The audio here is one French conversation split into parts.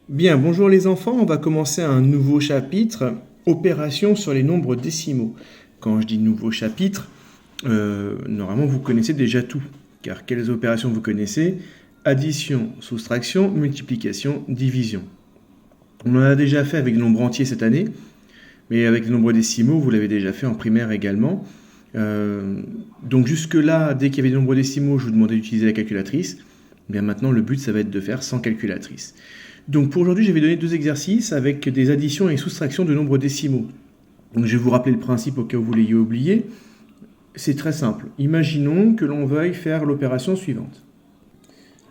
Bien, bonjour les enfants, on va commencer un nouveau chapitre, opération sur les nombres décimaux. Quand je dis nouveau chapitre, normalement vous connaissez déjà tout, car quelles opérations vous connaissez? Addition, soustraction, multiplication, division. On en a déjà fait avec les nombres entiers cette année, mais avec les nombres décimaux, vous l'avez déjà fait en primaire également. Donc jusque-là, dès qu'il y avait des nombres décimaux, je vous demandais d'utiliser la calculatrice. Bien maintenant, le but, ça va être de faire sans calculatrice. Donc pour aujourd'hui, je vais donner deux exercices avec des additions et soustractions de nombres décimaux. Donc je vais vous rappeler le principe au cas où vous l'ayez oublié. C'est très simple. Imaginons que l'on veuille faire l'opération suivante.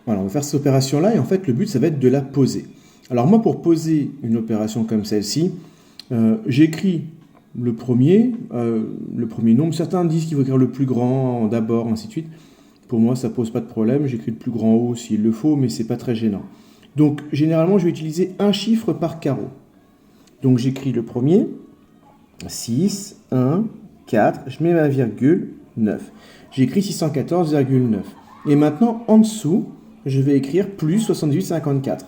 Voilà, on va faire cette opération-là et en fait le but, ça va être de la poser. Alors moi, pour poser une opération comme celle-ci, j'écris le premier nombre. Certains disent qu'il faut écrire le plus grand d'abord, ainsi de suite. Pour moi, ça ne pose pas de problème. J'écris le plus grand haut s'il le faut, mais ce n'est pas très gênant. Donc, généralement, je vais utiliser un chiffre par carreau. Donc, j'écris le premier, 6, 1, 4, je mets ma virgule, 9. J'écris 614,9. Et maintenant, en dessous, je vais écrire plus 78,54.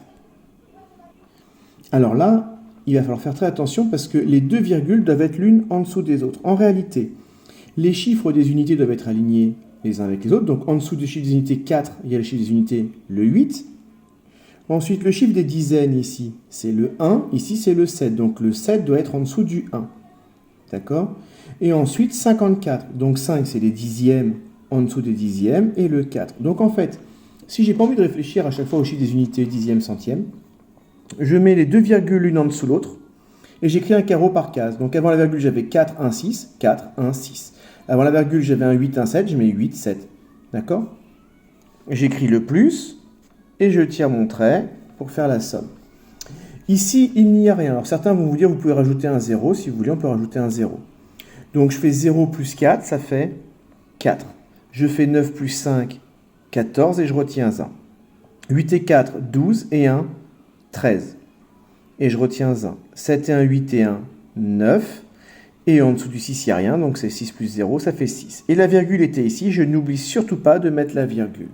Alors là, il va falloir faire très attention parce que les deux virgules doivent être l'une en dessous des autres. En réalité, les chiffres des unités doivent être alignés les uns avec les autres. Donc, en dessous du chiffre des unités 4, il y a le chiffre des unités, le 8. Ensuite, le chiffre des dizaines ici, c'est le 1. Ici, c'est le 7. Donc, le 7 doit être en dessous du 1. D'accord? Et ensuite, 54. Donc, 5, c'est les dixièmes en dessous des dixièmes. Et le 4. Donc, en fait, si j'ai pas envie de réfléchir à chaque fois au chiffre des unités, dixième, centième, je mets les deux virgules l'une en dessous l'autre. Et j'écris un carreau par case. Donc, avant la virgule, j'avais 4, 1, 6. 4, 1, 6. Avant la virgule, j'avais un 8, un 7. Je mets 8, 7. D'accord? J'écris le plus. Et je tire mon trait pour faire la somme. Ici, il n'y a rien. Alors certains vont vous dire, vous pouvez rajouter un 0. Si vous voulez, on peut rajouter un 0. Donc je fais 0 plus 4, ça fait 4. Je fais 9 plus 5, 14 et je retiens 1. 8 et 4, 12 et 1, 13. Et je retiens 1. 7 et 1, 8 et 1, 9. Et en dessous du 6, il n'y a rien, donc c'est 6 plus 0, ça fait 6. Et la virgule était ici, je n'oublie surtout pas de mettre la virgule.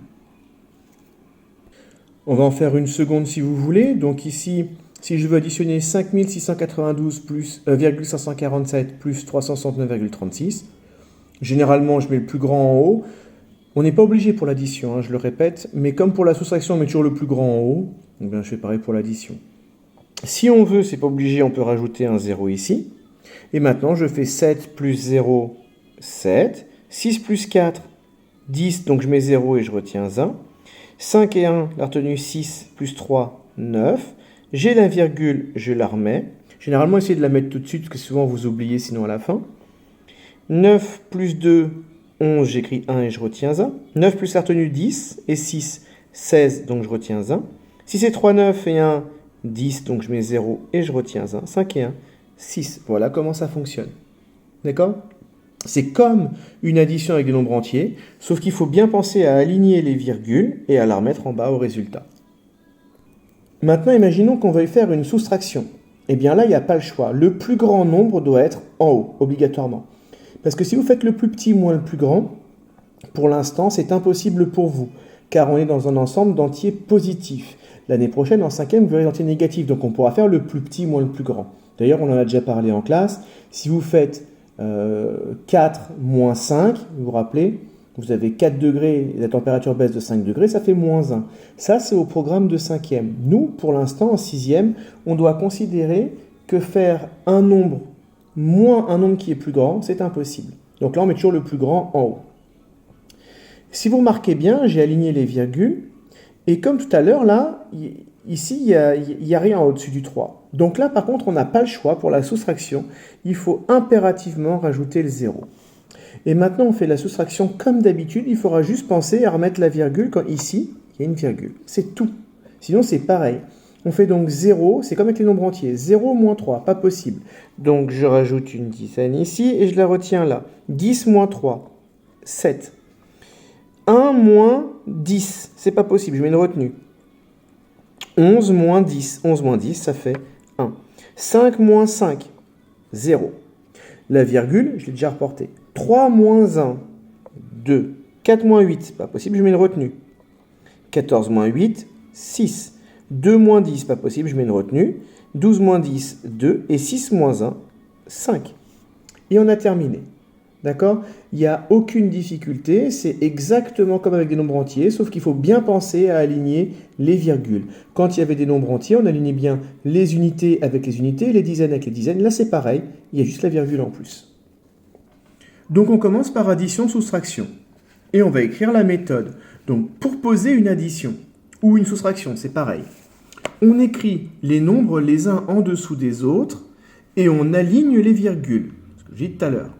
On va en faire une seconde si vous voulez. Donc ici, si je veux additionner 5692 plus 547 plus 369,36, généralement je mets le plus grand en haut. On n'est pas obligé pour l'addition, je le répète, mais comme pour la soustraction on met toujours le plus grand en haut, donc bien, je fais pareil pour l'addition. Si on veut, c'est pas obligé, on peut rajouter un 0 ici. Et maintenant je fais 7 plus 0, 7. 6 plus 4, 10, donc je mets 0 et je retiens 1. 5 et 1, la retenue 6, plus 3, 9. J'ai la virgule, je la remets. Généralement, essayez de la mettre tout de suite, parce que souvent vous oubliez sinon à la fin. 9 plus 2, 11, j'écris 1 et je retiens 1. 9 plus la retenue 10 et 6, 16, donc je retiens 1. 6 et 3, 9 et 1, 10, donc je mets 0 et je retiens 1. 5 et 1, 6. Voilà comment ça fonctionne. D'accord ? C'est comme une addition avec des nombres entiers, sauf qu'il faut bien penser à aligner les virgules et à la remettre en bas au résultat. Maintenant, imaginons qu'on veuille faire une soustraction. Eh bien là, il n'y a pas le choix. Le plus grand nombre doit être en haut, obligatoirement. Parce que si vous faites le plus petit moins le plus grand, pour l'instant, c'est impossible pour vous, car on est dans un ensemble d'entiers positifs. L'année prochaine, en 5e, vous verrez des entiers négatifs, donc on pourra faire le plus petit moins le plus grand. D'ailleurs, on en a déjà parlé en classe. Si vous faites 4 moins 5, vous vous rappelez, vous avez 4 degrés et la température baisse de 5 degrés, ça fait moins 1. Ça, c'est au programme de 5e. Nous, pour l'instant, en 6e, on doit considérer que faire un nombre moins un nombre qui est plus grand, c'est impossible. Donc là, on met toujours le plus grand en haut. Si vous remarquez bien, j'ai aligné les virgules, et comme tout à l'heure, là, ici, il n'y a rien au-dessus du 3. Donc là, par contre, on n'a pas le choix pour la soustraction. Il faut impérativement rajouter le 0. Et maintenant, on fait la soustraction comme d'habitude. Il faudra juste penser à remettre la virgule quand ici, il y a une virgule. C'est tout. Sinon, c'est pareil. On fait donc 0, c'est comme avec les nombres entiers. 0 moins 3, pas possible. Donc, je rajoute une dizaine ici et je la retiens là. 10 moins 3, 7. 1 moins 10, c'est pas possible, je mets une retenue. 11 moins 10, 11 moins 10, ça fait 1. 5 moins 5, 0. La virgule, je l'ai déjà reportée. 3 moins 1, 2. 4 moins 8, pas possible, je mets une retenue. 14 moins 8, 6. 2 moins 10, pas possible, je mets une retenue. 12 moins 10, 2. Et 6 moins 1, 5. Et on a terminé. D'accord? Il n'y a aucune difficulté, c'est exactement comme avec des nombres entiers, sauf qu'il faut bien penser à aligner les virgules. Quand il y avait des nombres entiers, on alignait bien les unités avec les unités, les dizaines avec les dizaines. Là, c'est pareil, il y a juste la virgule en plus. Donc on commence par addition-soustraction. Et on va écrire la méthode. Donc pour poser une addition ou une soustraction, c'est pareil. On écrit les nombres les uns en dessous des autres et on aligne les virgules. Ce que j'ai dit tout à l'heure.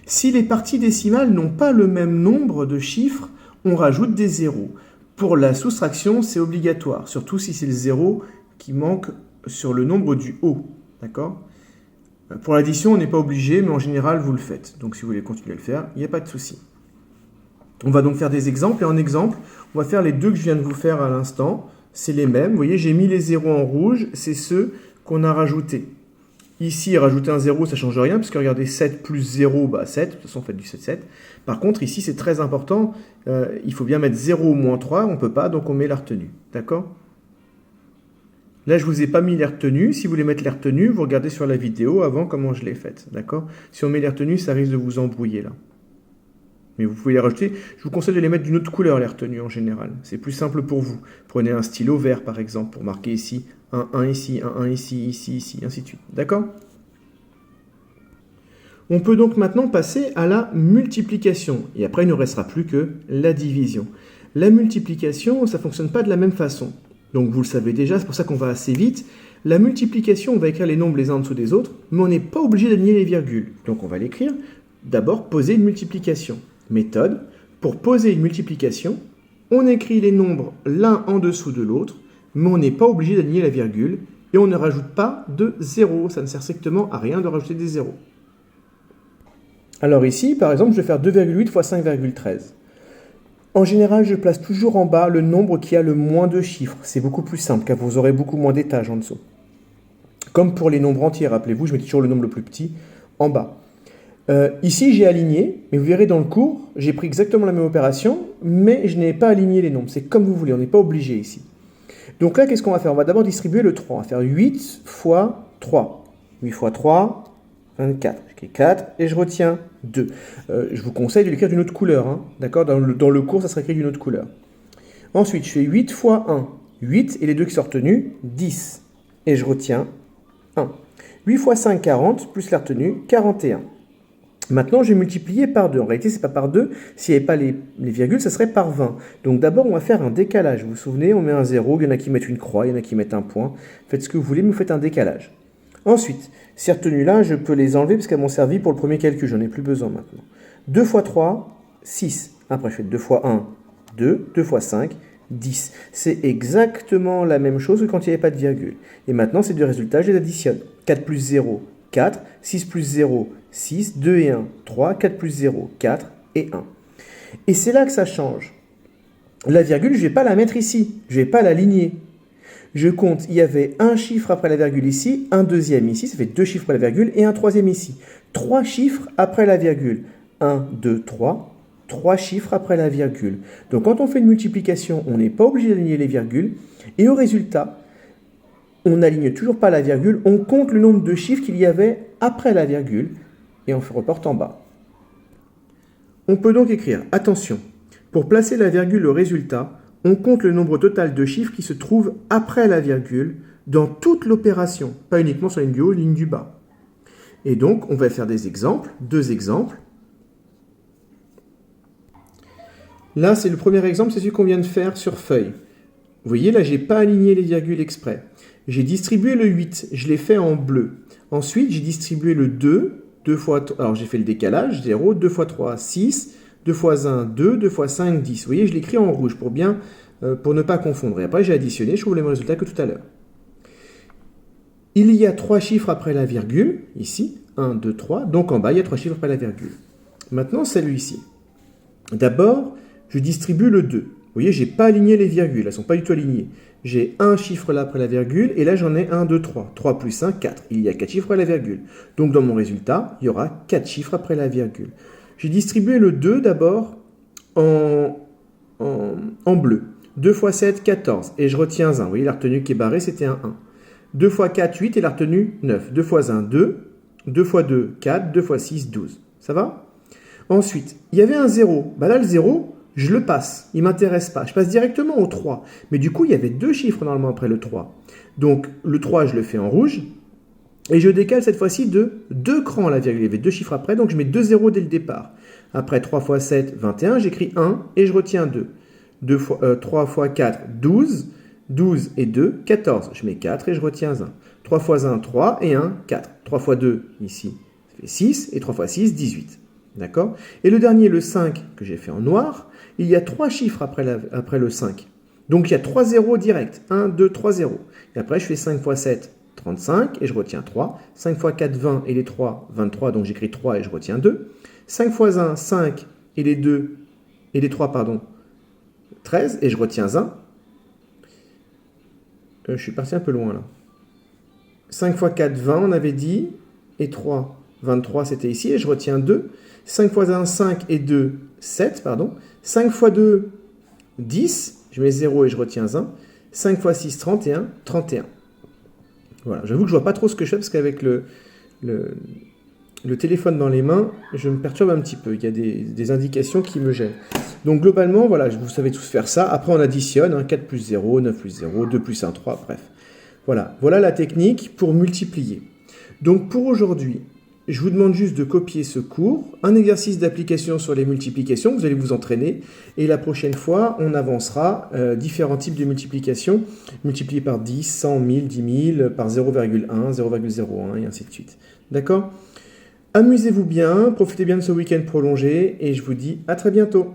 Si les parties décimales n'ont pas le même nombre de chiffres, on rajoute des zéros. Pour la soustraction, c'est obligatoire, surtout si c'est le zéro qui manque sur le nombre du haut. D'accord ? Pour l'addition, on n'est pas obligé, mais en général, vous le faites. Donc si vous voulez continuer à le faire, il n'y a pas de souci. On va donc faire des exemples, et en exemple, on va faire les deux que je viens de vous faire à l'instant. C'est les mêmes. Vous voyez, j'ai mis les zéros en rouge, c'est ceux qu'on a rajoutés. Ici, rajouter un 0, ça ne change rien, parce que regardez, 7 plus 0, 7. De toute façon, faites du 7, 7. Par contre, ici, c'est très important. Il faut bien mettre 0 ou moins 3. On ne peut pas, donc on met la retenue. D'accord ? Là, je ne vous ai pas mis les retenues. Si vous voulez mettre les retenues, vous regardez sur la vidéo avant comment je l'ai faite. D'accord ? Si on met les retenues, ça risque de vous embrouiller, là. Mais vous pouvez les rajouter. Je vous conseille de les mettre d'une autre couleur, les retenues, en général. C'est plus simple pour vous. Prenez un stylo vert, par exemple, pour marquer ici un 1 ici, un 1 ici, ici, ici, ainsi de suite. D'accord ? On peut donc maintenant passer à la multiplication. Et après, il ne nous restera plus que la division. La multiplication, ça ne fonctionne pas de la même façon. Donc, vous le savez déjà, c'est pour ça qu'on va assez vite. La multiplication, on va écrire les nombres les uns en dessous des autres, mais on n'est pas obligé d'aligner les virgules. Donc, on va l'écrire. D'abord, poser une multiplication. Méthode. Pour poser une multiplication, on écrit les nombres l'un en dessous de l'autre, mais on n'est pas obligé d'aligner la virgule, et on ne rajoute pas de 0. Ça ne sert strictement à rien de rajouter des zéros. Alors ici, par exemple, je vais faire 2,8 fois 5,13. En général, je place toujours en bas le nombre qui a le moins de chiffres. C'est beaucoup plus simple, car vous aurez beaucoup moins d'étages en dessous. Comme pour les nombres entiers, rappelez-vous, je mets toujours le nombre le plus petit en bas. Ici, j'ai aligné, mais vous verrez dans le cours, j'ai pris exactement la même opération, mais je n'ai pas aligné les nombres. C'est comme vous voulez, on n'est pas obligé ici. Donc là, qu'est-ce qu'on va faire? On va d'abord distribuer le 3. On va faire 8 fois 3. 8 fois 3, 24. J'ai 4 et je retiens 2. Je vous conseille de l'écrire d'une autre couleur. Hein, d'accord? Dans le cours, ça sera écrit d'une autre couleur. Ensuite, je fais 8 fois 1. 8 et les deux qui sont retenus, 10. Et je retiens 1. 8 fois 5, 40, plus la retenue, 41. Maintenant, je vais multiplier par 2. En réalité, ce n'est pas par 2. S'il n'y avait pas les virgules, ça serait par 20. Donc d'abord, on va faire un décalage. Vous vous souvenez, on met un 0. Il y en a qui mettent une croix, il y en a qui mettent un point. Faites ce que vous voulez, mais vous faites un décalage. Ensuite, ces retenues-là, je peux les enlever parce qu'elles m'ont servi pour le premier calcul. J'en ai plus besoin maintenant. 2 fois 3, 6. Après, je fais 2 fois 1, 2. 2 fois 5, 10. C'est exactement la même chose que quand il n'y avait pas de virgule. Et maintenant, ces deux résultats, je les additionne. 4 plus 0, 4. 6 plus 0, 6. 2 et 1, 3. 4 plus 0, 4 et 1. Et c'est là que ça change. La virgule, je ne vais pas la mettre ici. Je ne vais pas l'aligner. Je compte, il y avait un chiffre après la virgule ici, un deuxième ici, ça fait 2 chiffres après la virgule, et un troisième ici. 3 chiffres après la virgule. 1, 2, 3. 3 chiffres après la virgule. Donc quand on fait une multiplication, on n'est pas obligé d'aligner les virgules. Et au résultat, on n'aligne toujours pas la virgule, on compte le nombre de chiffres qu'il y avait après la virgule, et on reporte en bas. On peut donc écrire, attention, pour placer la virgule au résultat, on compte le nombre total de chiffres qui se trouvent après la virgule dans toute l'opération, pas uniquement sur la ligne du haut et la ligne du bas. Et donc, on va faire des exemples, 2 exemples. Là, c'est le premier exemple, c'est celui qu'on vient de faire sur feuille. Vous voyez, là, je n'ai pas aligné les virgules exprès. J'ai distribué le 8, je l'ai fait en bleu. Ensuite, j'ai distribué le 2, 2 fois... Alors, j'ai fait le décalage, 0, 2 fois 3, 6... 2 fois 1, 2, 2 fois 5, 10. Vous voyez, je l'écris en rouge pour ne pas confondre. Et après, j'ai additionné, je trouve le même résultat que tout à l'heure. Il y a 3 chiffres après la virgule, ici, 1, 2, 3. Donc en bas, il y a 3 chiffres après la virgule. Maintenant, celui-ci. D'abord, je distribue le 2. Vous voyez, je n'ai pas aligné les virgules, elles ne sont pas du tout alignées. J'ai un chiffre là après la virgule, et là j'en ai 1, 2, 3. 3 plus 1, 4. Il y a 4 chiffres après la virgule. Donc dans mon résultat, il y aura 4 chiffres après la virgule. J'ai distribué le 2 d'abord en bleu. 2 fois 7, 14. Et je retiens 1. Vous voyez, la retenue qui est barrée, c'était un 1. 2 fois 4, 8. Et la retenue, 9. 2 fois 1, 2. 2 fois 2, 4. 2 fois 6, 12. Ça va? Ensuite, il y avait un 0. Là, le 0, je le passe. Il ne m'intéresse pas. Je passe directement au 3. Mais du coup, il y avait 2 chiffres normalement après le 3. Donc, le 3, je le fais en rouge. Et je décale cette fois-ci de 2 crans la virgule. Il y avait 2 chiffres après, donc je mets 2 zéros dès le départ. Après 3 fois 7, 21, j'écris 1 et je retiens 2. 3 fois 4, 12. 12 et 2, 14. Je mets 4 et je retiens 1. 3 fois 1, 3 et 1, 4. 3 fois 2, ici, ça fait 6. Et 3 fois 6, 18. D'accord? Et le dernier, le 5, que j'ai fait en noir, il y a 3 chiffres après le 5. Donc il y a 3 zéros directs. 1, 2, 3 zéros. Et après, je fais 5 fois 7, 35, et je retiens 3. 5 fois 4, 20, et les 3, 23, donc j'écris 3 et je retiens 2. 5 fois 1, 5, et les 2, et les 3, pardon, 13, et je retiens 1. Je suis parti un peu loin, là. 5 fois 4, 20, on avait dit, et 3, 23, c'était ici, et je retiens 2. 5 fois 1, 5, et 2, 7, pardon. 5 fois 2, 10, je mets 0 et je retiens 1. 5 fois 6, 31, 31. Voilà, j'avoue que je ne vois pas trop ce que je fais parce qu'avec le téléphone dans les mains, je me perturbe un petit peu. Il y a des indications qui me gênent. Donc globalement, voilà, vous savez tous faire ça. Après, on additionne, 4 plus 0, 9 plus 0, 2 plus 1, 3, bref. Voilà la technique pour multiplier. Donc pour aujourd'hui, je vous demande juste de copier ce cours, un exercice d'application sur les multiplications, vous allez vous entraîner, et la prochaine fois, on avancera différents types de multiplications, multipliés par 10, 100, 1000, 10 000, par 0,1, 0,01, et ainsi de suite. D'accord? Amusez-vous bien, profitez bien de ce week-end prolongé, et je vous dis à très bientôt.